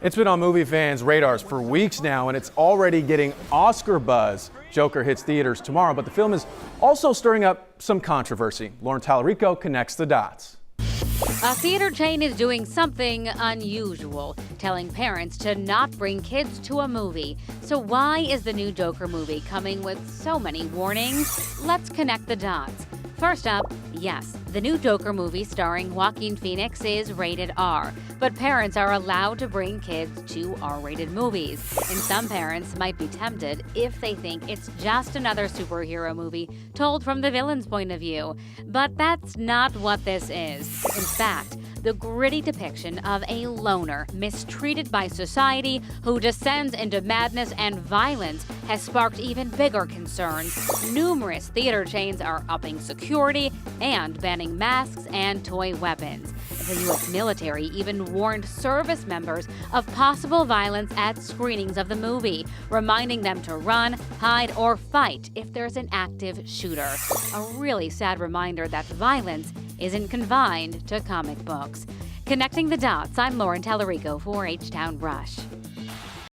It's been on movie fans' radars for weeks now, and it's already getting Oscar buzz. Joker hits theaters tomorrow, but the film is also stirring up some controversy. Lauren Talarico connects the dots. A theater chain is doing something unusual, telling parents to not bring kids to a movie. So why is the new Joker movie coming with so many warnings? Let's connect the dots. First up, yes, the new Joker movie starring Joaquin Phoenix is rated R, but parents are allowed to bring kids to R-rated movies. And some parents might be tempted if they think it's just another superhero movie told from the villain's point of view. But that's not what this is. In fact, the gritty depiction of a loner mistreated by society who descends into madness and violence has sparked even bigger concerns. Numerous theater chains are upping security and banning masks and toy weapons. The U.S. military even warned service members of possible violence at screenings of the movie, reminding them to run, hide, or fight if there's an active shooter. A really sad reminder that violence isn't confined to comic books. Connecting the dots, I'm Lauren Talarico for H-Town Rush.